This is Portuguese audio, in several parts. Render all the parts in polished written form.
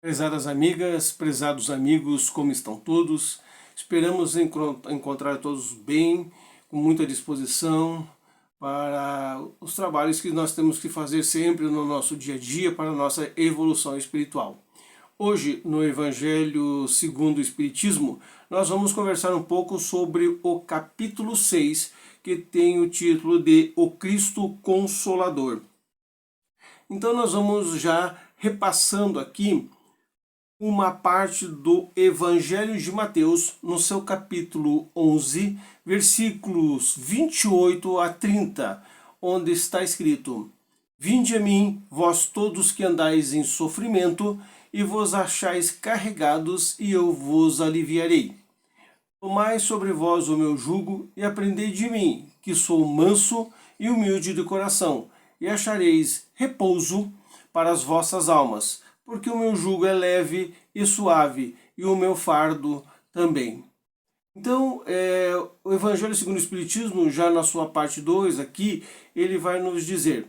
Prezadas amigas, prezados amigos, como estão todos? Esperamos encontrar todos bem, com muita disposição para os trabalhos que nós temos que fazer sempre no nosso dia a dia para a nossa evolução espiritual. Hoje, no Evangelho segundo o Espiritismo, nós vamos conversar um pouco sobre o capítulo 6, que tem o título de O Cristo Consolador. Então nós vamos já repassando aqui uma parte do Evangelho de Mateus, no seu capítulo 11, versículos 28 a 30, onde está escrito: Vinde a mim, vós todos que andais em sofrimento, e vos achais carregados, e eu vos aliviarei. Tomai sobre vós o meu jugo, e aprendei de mim, que sou manso e humilde de coração, e achareis repouso para as vossas almas, porque o meu jugo é leve e suave, e o meu fardo também. Então, o Evangelho segundo o Espiritismo, já na sua parte 2 aqui, ele vai nos dizer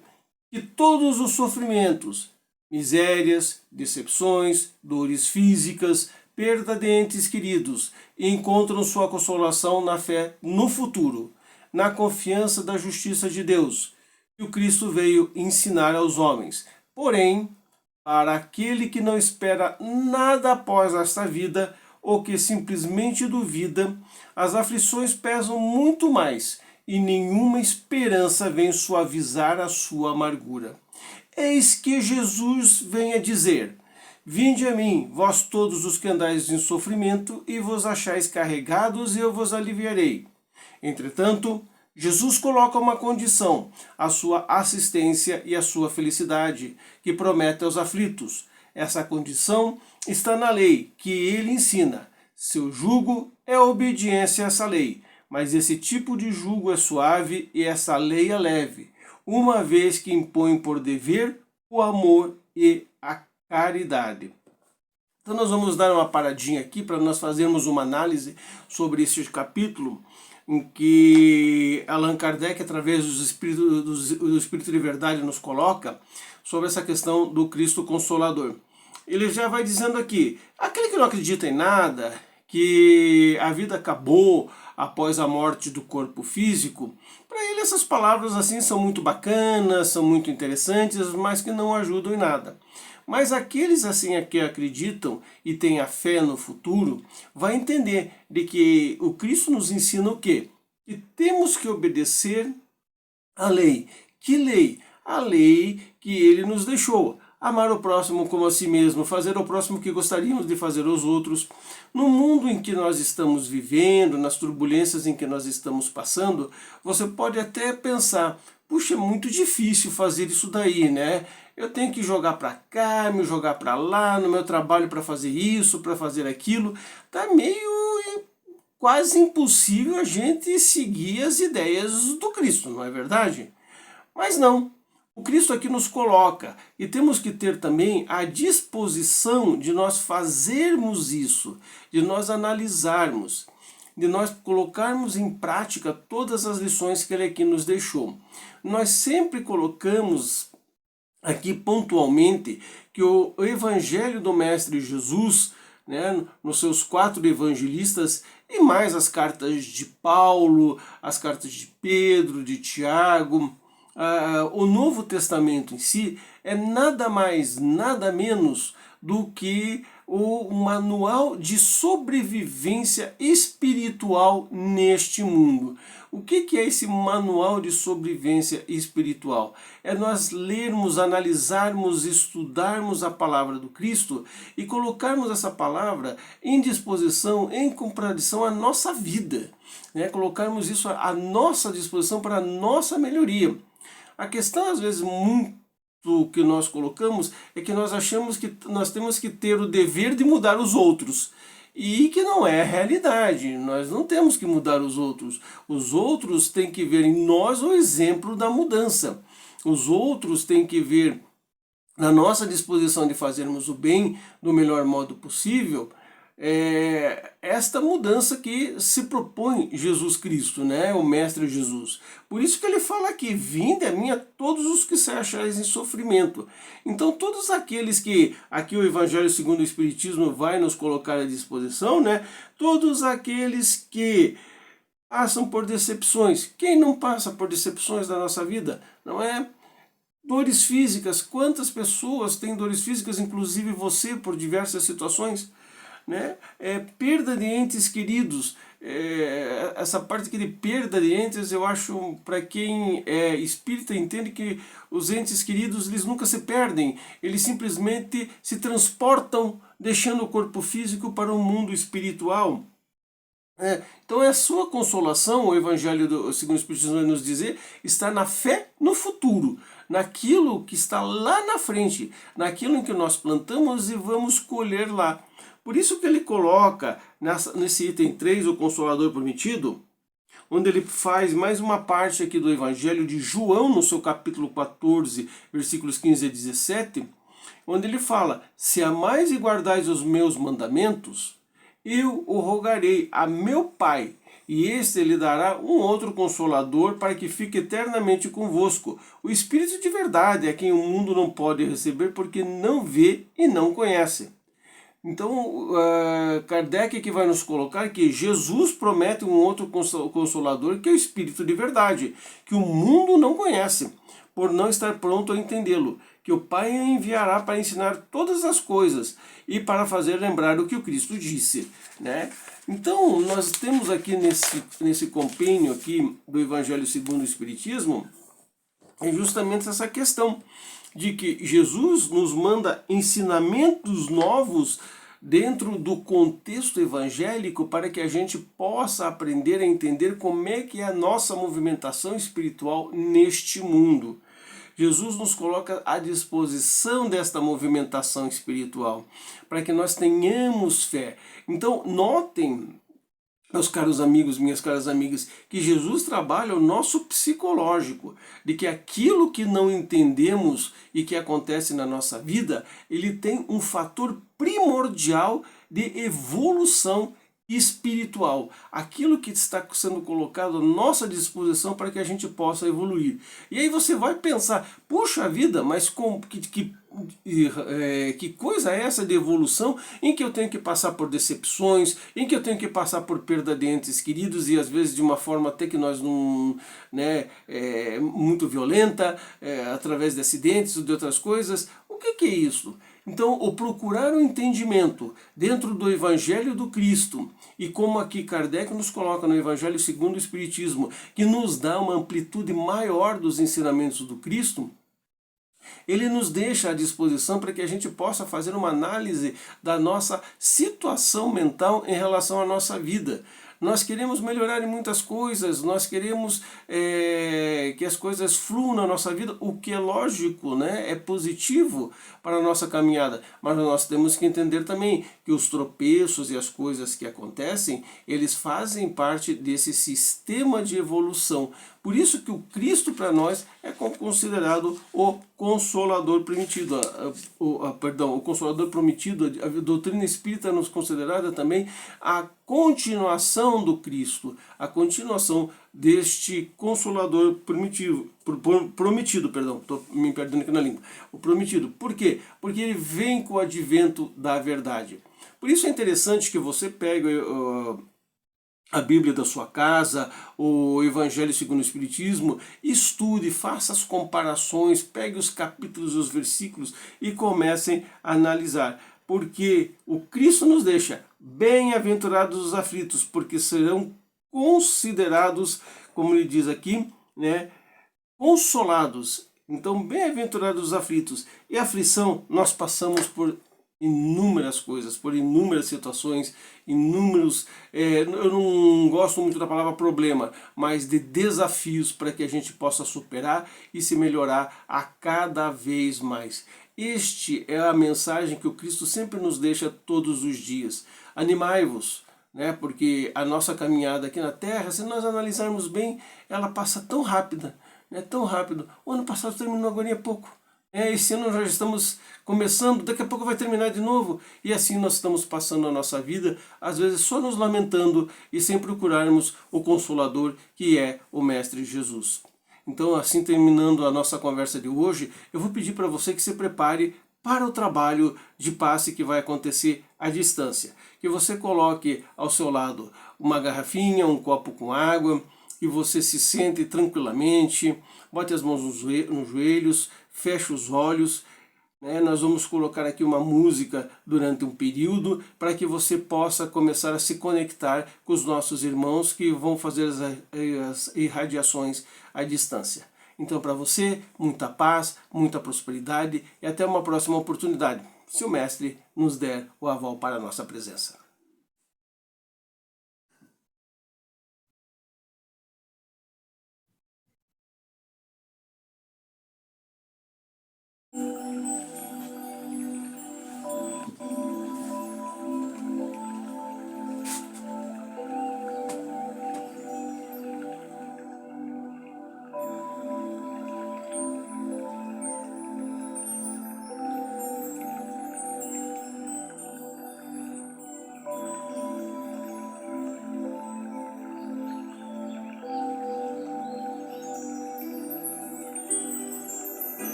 que todos os sofrimentos, misérias, decepções, dores físicas, perda de entes queridos, encontram sua consolação na fé no futuro, na confiança da justiça de Deus, que o Cristo veio ensinar aos homens. Porém, para aquele que não espera nada após esta vida, ou que simplesmente duvida, as aflições pesam muito mais, e nenhuma esperança vem suavizar a sua amargura. Eis que Jesus vem a dizer: Vinde a mim, vós todos os que andais em sofrimento, e vos achais carregados, e eu vos aliviarei. Entretanto, Jesus coloca uma condição, a sua assistência e a sua felicidade, que promete aos aflitos. Essa condição está na lei que ele ensina. Seu jugo é a obediência a essa lei, mas esse tipo de jugo é suave e essa lei é leve, uma vez que impõe por dever o amor e a caridade. Então nós vamos dar uma paradinha aqui para nós fazermos uma análise sobre este capítulo, em que Allan Kardec, através do Espírito de Verdade, nos coloca sobre essa questão do Cristo Consolador. Ele já vai dizendo aqui: aquele que não acredita em nada, que a vida acabou após a morte do corpo físico, para ele essas palavras assim são muito bacanas, são muito interessantes, mas que não ajudam em nada. Mas aqueles assim que acreditam e têm a fé no futuro, vai entender de que o Cristo nos ensina o quê? Que temos que obedecer à lei. Que lei? A lei que ele nos deixou. Amar o próximo como a si mesmo, fazer ao próximo o que gostaríamos de fazer aos outros. No mundo em que nós estamos vivendo, nas turbulências em que nós estamos passando, você pode até pensar: puxa, é muito difícil fazer isso daí, né? Eu tenho que jogar para cá, me jogar para lá, no meu trabalho para fazer isso, para fazer aquilo. Tá meio quase impossível a gente seguir as ideias do Cristo, não é verdade? Mas não. O Cristo aqui nos coloca, e temos que ter também a disposição de nós fazermos isso, de nós analisarmos, de nós colocarmos em prática todas as lições que ele aqui nos deixou. Nós sempre colocamos aqui pontualmente que o Evangelho do Mestre Jesus, né, nos seus 4 evangelistas, e mais as cartas de Paulo, as cartas de Pedro, de Tiago, o Novo Testamento em si é nada mais, nada menos do que o manual de sobrevivência espiritual neste mundo. O que é esse manual de sobrevivência espiritual? É nós lermos, analisarmos, estudarmos a palavra do Cristo e colocarmos essa palavra em disposição, em contradição à nossa vida, né? Colocarmos isso à nossa disposição para a nossa melhoria. A questão, às vezes, muito que nós colocamos é que nós achamos que nós temos que ter o dever de mudar os outros. E que não é a realidade. Nós não temos que mudar os outros. Os outros têm que ver em nós o exemplo da mudança. Os outros têm que ver na nossa disposição de fazermos o bem do melhor modo possível, esta mudança que se propõe Jesus Cristo, né, o Mestre Jesus. Por isso que ele fala aqui, vinde a mim a todos os que se achares em sofrimento. Então todos aqueles que, aqui o Evangelho segundo o Espiritismo vai nos colocar à disposição, né, todos aqueles que passam por decepções. Quem não passa por decepções na nossa vida, não é? Dores físicas, quantas pessoas têm dores físicas, inclusive você, por diversas situações, né? Perda de entes queridos, essa parte aqui de perda de entes, eu acho, para quem é espírita, entende que os entes queridos, eles nunca se perdem, eles simplesmente se transportam, deixando o corpo físico para o mundo espiritual. Então é a sua consolação, o Evangelho segundo o Espiritismo vai nos dizer, está na fé no futuro, naquilo que está lá na frente, naquilo em que nós plantamos e vamos colher lá. Por isso que ele coloca nesse item 3, o Consolador Prometido, onde ele faz mais uma parte aqui do Evangelho de João, no seu capítulo 14, versículos 15 a 17, onde ele fala, se amais e guardais os meus mandamentos, eu o rogarei a meu Pai, e este lhe dará um outro Consolador para que fique eternamente convosco. O Espírito de verdade é quem o mundo não pode receber porque não vê e não conhece. Então, Kardec aqui vai nos colocar que Jesus promete um outro Consolador, que é o Espírito de verdade, que o mundo não conhece, por não estar pronto a entendê-lo, que o Pai enviará para ensinar todas as coisas e para fazer lembrar o que o Cristo disse, né? Então, nós temos aqui nesse compêndio aqui do Evangelho segundo o Espiritismo, é justamente essa questão de que Jesus nos manda ensinamentos novos dentro do contexto evangélico para que a gente possa aprender a entender como é que é a nossa movimentação espiritual neste mundo. Jesus nos coloca à disposição desta movimentação espiritual, para que nós tenhamos fé. Então, notem, meus caros amigos, minhas caras amigas, que Jesus trabalha o nosso psicológico, de que aquilo que não entendemos e que acontece na nossa vida, ele tem um fator primordial de evolução espiritual, aquilo que está sendo colocado à nossa disposição para que a gente possa evoluir. E aí você vai pensar, puxa vida, mas que coisa é essa de evolução em que eu tenho que passar por decepções, em que eu tenho que passar por perda de entes queridos e às vezes de uma forma até que nós não, né, muito violenta, através de acidentes ou de outras coisas. O que é isso? Então, o procurar o entendimento dentro do Evangelho do Cristo, e como aqui Kardec nos coloca no Evangelho segundo o Espiritismo, que nos dá uma amplitude maior dos ensinamentos do Cristo, ele nos deixa à disposição para que a gente possa fazer uma análise da nossa situação mental em relação à nossa vida. Nós queremos melhorar em muitas coisas, nós queremos que as coisas fluam na nossa vida, o que é lógico, né? É positivo para a nossa caminhada. Mas nós temos que entender também que os tropeços e as coisas que acontecem, eles fazem parte desse sistema de evolução. Por isso que o Cristo para nós é considerado o Consolador Prometido. O Consolador Prometido, a doutrina espírita nos considerada também a continuação do Cristo, a continuação deste Consolador prometido, estou me perdendo aqui na língua, o prometido. Por quê? Porque ele vem com o advento da verdade. Por isso é interessante que você pegue a Bíblia da sua casa, o Evangelho segundo o Espiritismo, estude, faça as comparações, pegue os capítulos, os versículos e comecem a analisar. Porque o Cristo nos deixa bem-aventurados os aflitos, porque serão considerados, como ele diz aqui, né, consolados. Então, bem-aventurados os aflitos. E a aflição, nós passamos por inúmeras coisas, por inúmeras situações, inúmeros, eu não gosto muito da palavra problema, mas de desafios para que a gente possa superar e se melhorar a cada vez mais. Este é a mensagem que o Cristo sempre nos deixa todos os dias. Animai-vos, né? Porque a nossa caminhada aqui na Terra, se nós analisarmos bem, ela passa tão rápida, né? Tão rápido. O ano passado terminou agora há pouco. Esse ano nós já estamos começando, daqui a pouco vai terminar de novo. E assim nós estamos passando a nossa vida, às vezes só nos lamentando e sem procurarmos o Consolador, que é o Mestre Jesus. Então, assim, terminando a nossa conversa de hoje, eu vou pedir para você que se prepare para o trabalho de passe que vai acontecer à distância. Que você coloque ao seu lado uma garrafinha, um copo com água, e você se sente tranquilamente, bote as mãos nos joelhos, feche os olhos. Nós vamos colocar aqui uma música durante um período para que você possa começar a se conectar com os nossos irmãos que vão fazer as irradiações à distância. Então, para você, muita paz, muita prosperidade e até uma próxima oportunidade, se o Mestre nos der o aval para a nossa presença.